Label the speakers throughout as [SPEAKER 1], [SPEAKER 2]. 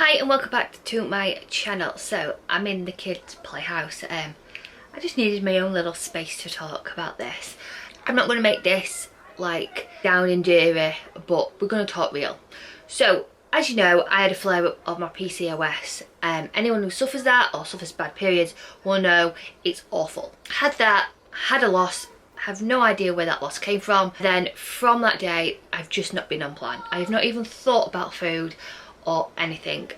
[SPEAKER 1] Hi and welcome back to my channel. So I'm in the kids' playhouse. I just needed my own little space to talk about this. I'm not going to make this like down and dirty, but we're going to talk real. So as you know, I had a flare up of my PCOS. Anyone who suffers that or suffers bad periods will know it's awful. Had that, had a loss, have no idea where that loss came from. Then from that day I've just not been on plan. I've not even thought about food or anything.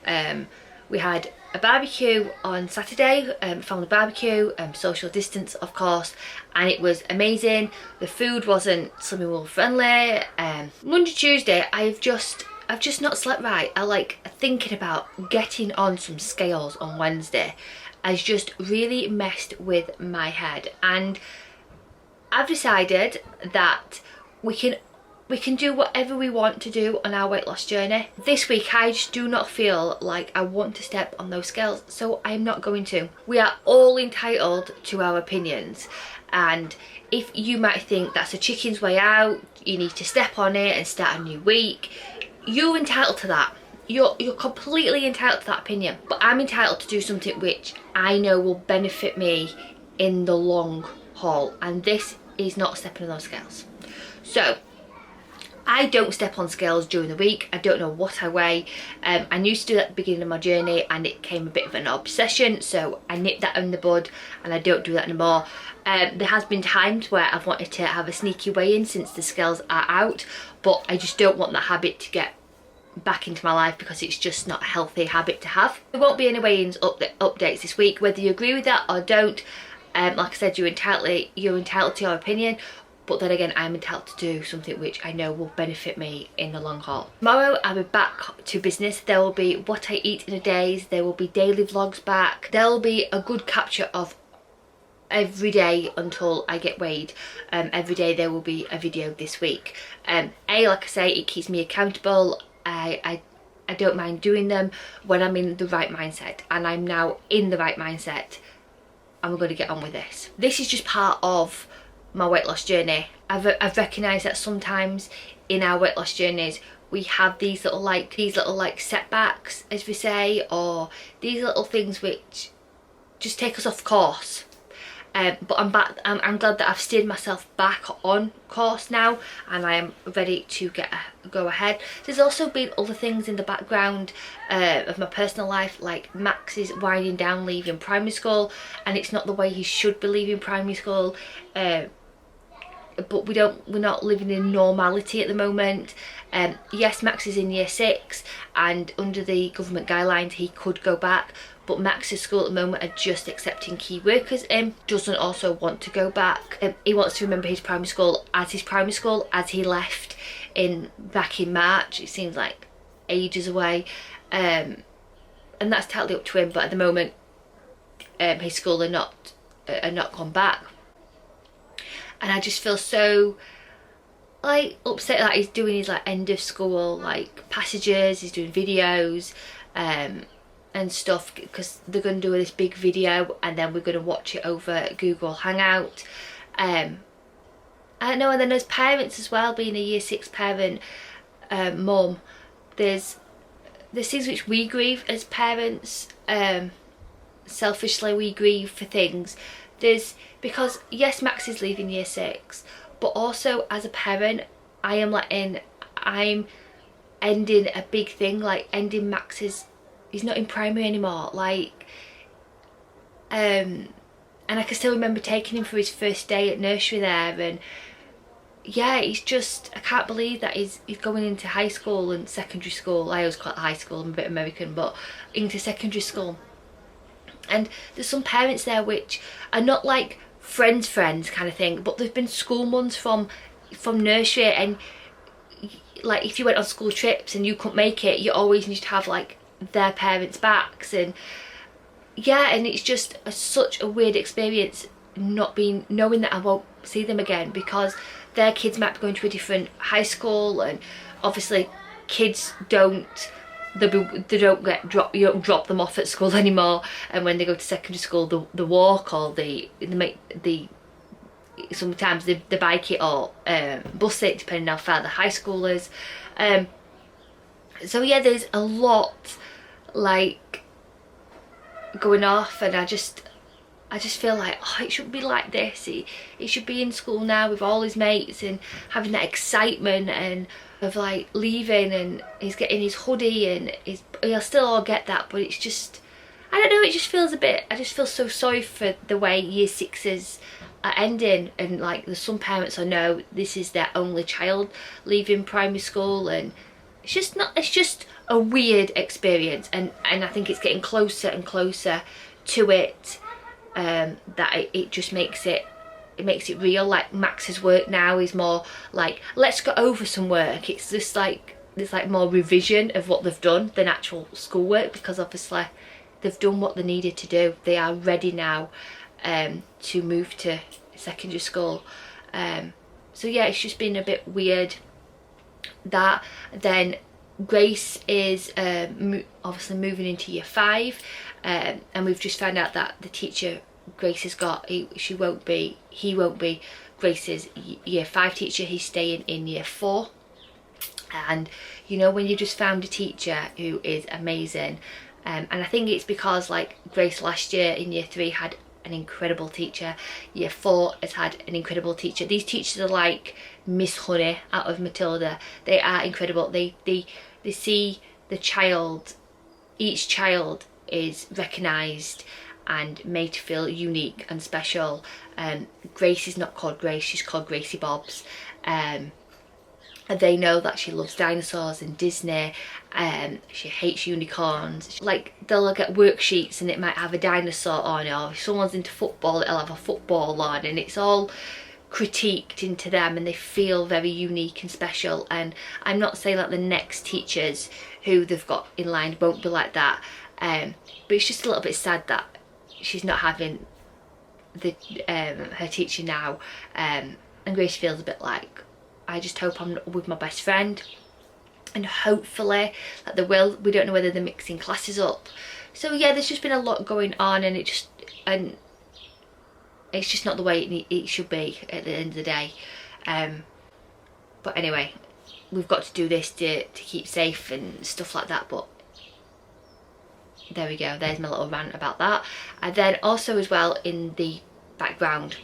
[SPEAKER 1] We had a barbecue on Saturday, family barbecue, social distance of course, and it was amazing. The food wasn't Slimming World friendly. Monday, Tuesday I've just not slept right. I like thinking about getting on some scales on Wednesday has just really messed with my head, and I've decided that we can do whatever we want to do on our weight loss journey. This week I just do not feel like I want to step on those scales, so I'm not going to. We are all entitled to our opinions, and if you might think that's a chicken's way out, you need to step on it and start a new week, you're entitled to that. You're completely entitled to that opinion. But I'm entitled to do something which I know will benefit me in the long haul, and this is not stepping on those scales. So I don't step on scales during the week. I don't know what I weigh. I used to do that at the beginning of my journey and it became a bit of an obsession, so I nipped that in the bud and I don't do that anymore. There has been times where I've wanted to have a sneaky weigh-in since the scales are out, but I just don't want that habit to get back into my life because it's just not a healthy habit to have. There won't be any weigh-ins updates this week, whether you agree with that or don't. Like I said, you're entitled to your opinion. But then again, I'm entitled to do something which I know will benefit me in the long haul. Tomorrow I'll be back to business. There will be what I eat in a day. There will be daily vlogs back. There will be a good capture of every day until I get weighed. Every day there will be a video this week. Like I say, it keeps me accountable. I don't mind doing them when I'm in the right mindset, and I'm now in the right mindset. I'm going to get on with this. This is just part of my weight loss journey. I've recognised that sometimes in our weight loss journeys we have these little setbacks, as we say, or these little things which just take us off course. But I'm back. I'm glad that I've steered myself back on course now, and I am ready to go ahead. There's also been other things in the background of my personal life, like Max is winding down, leaving primary school, and it's not the way he should be leaving primary school. But we're not living in normality at the moment. Yes, Max is in year 6, and under the government guidelines he could go back, but Max's school at the moment are just accepting key workers in. Doesn't also want to go back. He wants to remember his primary school as he left back in March. It seems like ages away, and that's totally up to him. But at the moment his school are not gone back, and I just feel so like upset that he's doing his like end of school like passages. He's doing videos and stuff, because they're going to do this big video and then we're going to watch it over Google Hangout. I don't know. And then as parents as well, being a year 6 parent, mum, there's things which we grieve as parents. Selfishly we grieve for things. Because yes, Max is leaving year 6, but also as a parent I'm ending a big thing, like ending Max's, he's not in primary anymore, like and I can still remember taking him for his first day at nursery there, and yeah, he's just, I can't believe that he's going into high school and secondary school. I always call it high school, I'm a bit American, but into secondary school. And there's some parents there which are not like friends kind of thing, but they've been school mums from nursery, and like if you went on school trips and you couldn't make it, you always need to have like their parents' backs. And yeah, and it's just such a weird experience knowing that I won't see them again, because their kids might be going to a different high school, and obviously kids don't get dropped. You don't drop them off at school anymore, and when they go to secondary school the walk, or they sometimes they bike it or bus it, depending how far the high school is. So yeah, there's a lot like going off, and I just feel like, oh, it shouldn't be like this. He should be in school now with all his mates and having that excitement and of like leaving, and he's getting his hoodie and he'll still all get that, but it's just, I don't know, it just feels a bit, I just feel so sorry for the way year sixes are ending, and like there's some parents I know this is their only child leaving primary school, and it's just a weird experience, and I think it's getting closer and closer to it. That it just makes it real. Like Max's work now is more like, let's go over some work. It's just like there's like more revision of what they've done than actual schoolwork, because obviously they've done what they needed to do. They are ready now to move to secondary school. So yeah, it's just been a bit weird. That then Grace is obviously moving into year 5, and we've just found out that the teacher Grace has got, he won't be Grace's year 5 teacher. He's staying in year 4. And you know, when you just found a teacher who is amazing, and I think it's because like Grace last year in year 3 had an incredible teacher, year 4 has had an incredible teacher. These teachers are like Miss Honey out of Matilda. They are incredible. They see the child, each child is recognised and made to feel unique and special. Grace is not called Grace, she's called Gracie Bobs. And they know that she loves dinosaurs and Disney. She hates unicorns. Like, they'll get worksheets and it might have a dinosaur on, or if someone's into football, it'll have a football on, and it's all critiqued into them, and they feel very unique and special. And I'm not saying that the next teachers who they've got in line won't be like that, but it's just a little bit sad that she's not having the her teacher now, and Grace feels a bit like, I just hope I'm with my best friend, and hopefully that they will. We don't know whether they're mixing classes up. So yeah, there's just been a lot going on, and it's just not the way it should be at the end of the day. But anyway, we've got to do this to keep safe and stuff like that. But there we go, there's my little rant about that. And then also as well, in the background,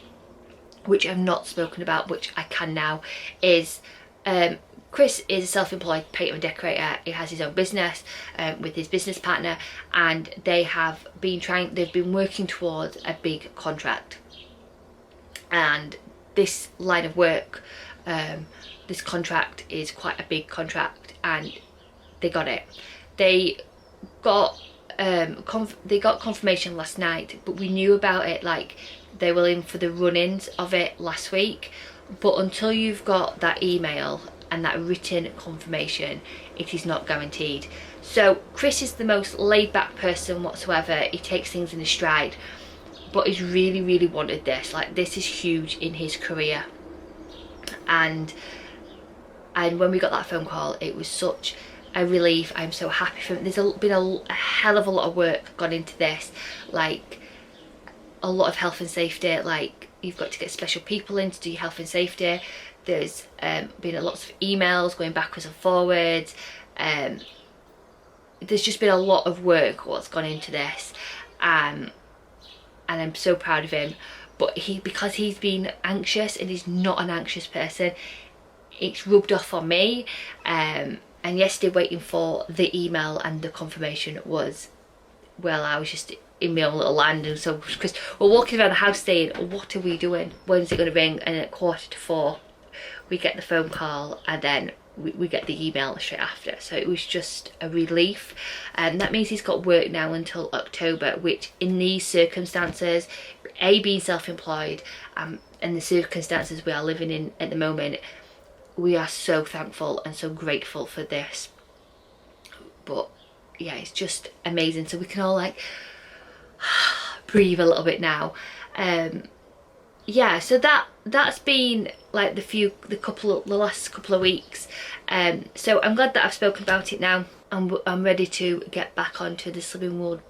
[SPEAKER 1] which I've not spoken about, which I can now, is Chris is a self-employed painter and decorator. He has his own business with his business partner, and they've been working towards a big contract. And this line of work, this contract is quite a big contract, and they got it. They got confirmation last night, but we knew about it, like they were in for the run-ins of it last week. But until you've got that email and that written confirmation, it is not guaranteed. So Chris is the most laid-back person whatsoever. He takes things in his stride, but he's really wanted this. Like, this is huge in his career. And when we got that phone call, it was such a relief. I'm so happy for him. There's been a hell of a lot of work gone into this, like a lot of health and safety. Like, you've got to get special people in to do your health and safety. There's been lots of emails going backwards and forwards. There's just been a lot of work what's gone into this, and I'm so proud of him. But because he's been anxious, and he's not an anxious person, it's rubbed off on me. And yesterday, waiting for the email and the confirmation was, well, I was just in my own little land. And so Chris, we're walking around the house saying, what are we doing? When's it going to ring? And at 3:45 we get the phone call, and then we get the email straight after. So it was just a relief. And that means he's got work now until October, which in these circumstances, being self-employed, and the circumstances we are living in at the moment, we are so thankful and so grateful for this. But yeah, it's just amazing. So we can all like breathe a little bit now. Yeah, so that's been like the last couple of weeks. So I'm glad that I've spoken about it now. I'm ready to get back onto the Slimming World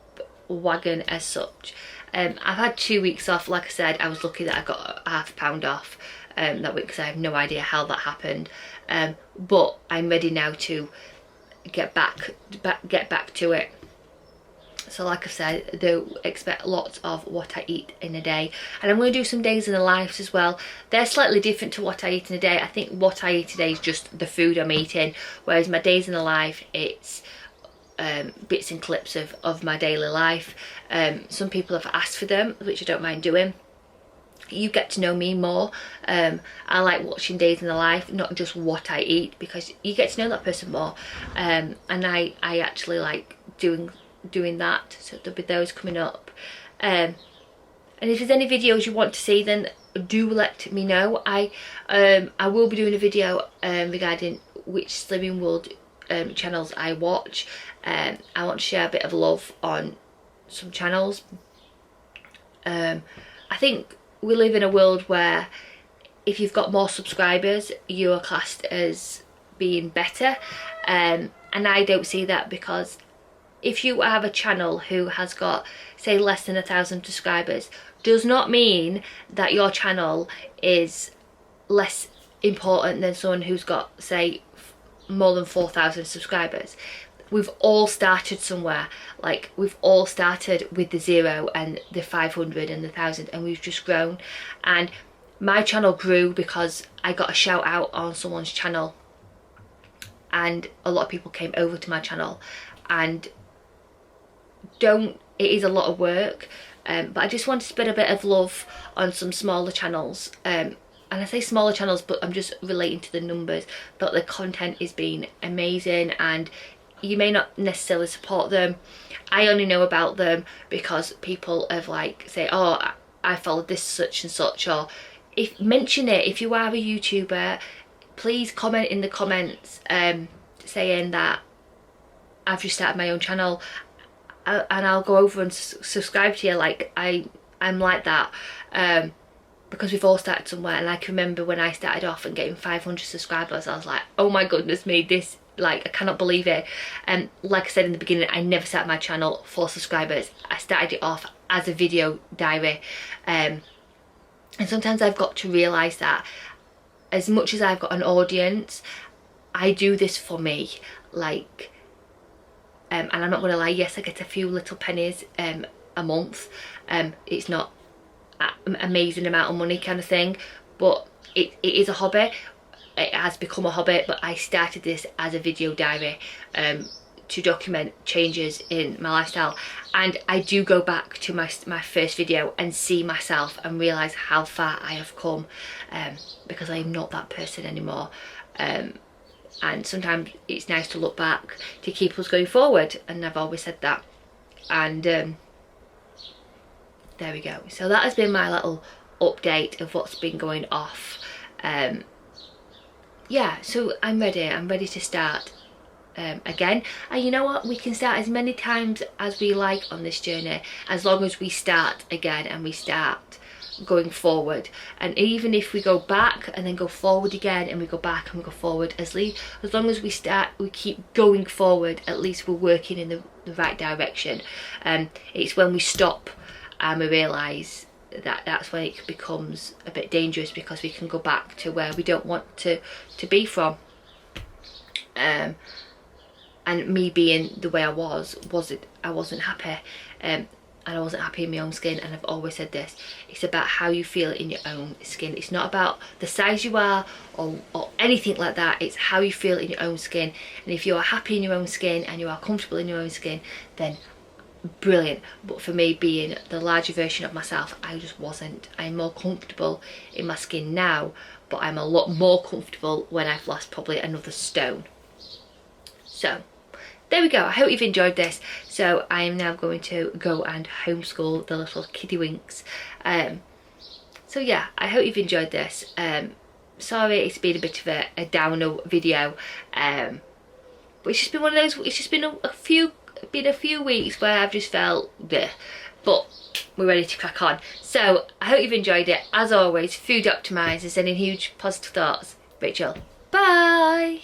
[SPEAKER 1] wagon as such. I've had 2 weeks off. Like I said, I was lucky that I got half a pound off that week, because I have no idea how that happened. But I'm ready now to get back to it. So like I said, they expect lots of what I eat in a day. And I'm going to do some days in the lives as well. They're slightly different to what I eat in a day. I think what I eat today is just the food I'm eating, whereas my days in the life, it's bits and clips of my daily life. Some people have asked for them, which I don't mind doing. You get to know me more. I like watching days in the life, not just what I eat, because you get to know that person more. And I actually like doing that, so there'll be those coming up. And if there's any videos you want to see, then do let me know. I will be doing a video regarding which Slimming World channels I watch. I want to share a bit of love on some channels. I think we live in a world where if you've got more subscribers, you are classed as being better, and I don't see that, because if you have a channel who has got, say, less than 1,000 subscribers, does not mean that your channel is less important than someone who's got, say, more than 4,000 subscribers. We've all started somewhere. Like, we've all started with the 0 and the 500 and the 1,000, and we've just grown. And my channel grew because I got a shout out on someone's channel, and a lot of people came over to my channel. And it is a lot of work, but I just want to spread a bit of love on some smaller channels. And I say smaller channels, but I'm just relating to the numbers, but the content is being amazing, and you may not necessarily support them. I only know about them because people have like say, oh, I followed this such and such, or mention it. If you are a YouTuber, please comment in the comments saying that I've just started my own channel, and I'll go over and subscribe to you. Like I'm like that, because we've all started somewhere. And I can remember when I started off and getting 500 subscribers, I was like, oh my goodness me, this, like, I cannot believe it. And like I said in the beginning, I never started my channel for subscribers. I started it off as a video diary, and sometimes I've got to realise that as much as I've got an audience, I do this for me. Like, and I'm not going to lie, yes, I get a few little pennies a month. It's not an amazing amount of money kind of thing, but it is a hobby. It has become a hobby, but I started this as a video diary to document changes in my lifestyle. And I do go back to my first video and see myself and realise how far I have come, because I am not that person anymore. And sometimes it's nice to look back to keep us going forward, and I've always said that. And there we go. So that has been my little update of what's been going off. Yeah, so I'm ready to start again. And you know what, we can start as many times as we like on this journey, as long as we start again and we start going forward. And even if we go back and then go forward again, and we go back and we go forward, as long as we keep going forward, at least we're working in the right direction. It's when we stop and we realise that's when it becomes a bit dangerous, because we can go back to where we don't want to be from. And me being the way I wasn't happy, and I wasn't happy in my own skin. And I've always said this, it's about how you feel in your own skin. It's not about the size you are or anything like that. It's how you feel in your own skin. And if you are happy in your own skin and you are comfortable in your own skin, then brilliant. But for me, being the larger version of myself, I just wasn't. I'm more comfortable in my skin now, but I'm a lot more comfortable when I've lost probably another stone. So there we go. I hope you've enjoyed this. So I am now going to go and homeschool the little kiddywinks. So yeah, I hope you've enjoyed this. Sorry it's been a bit of a downer video, but it's just been one of those, it's just been a few weeks where I've just felt bleh, but we're ready to crack on. So I hope you've enjoyed it. As always, food optimisers, sending huge positive thoughts. Rachel, bye.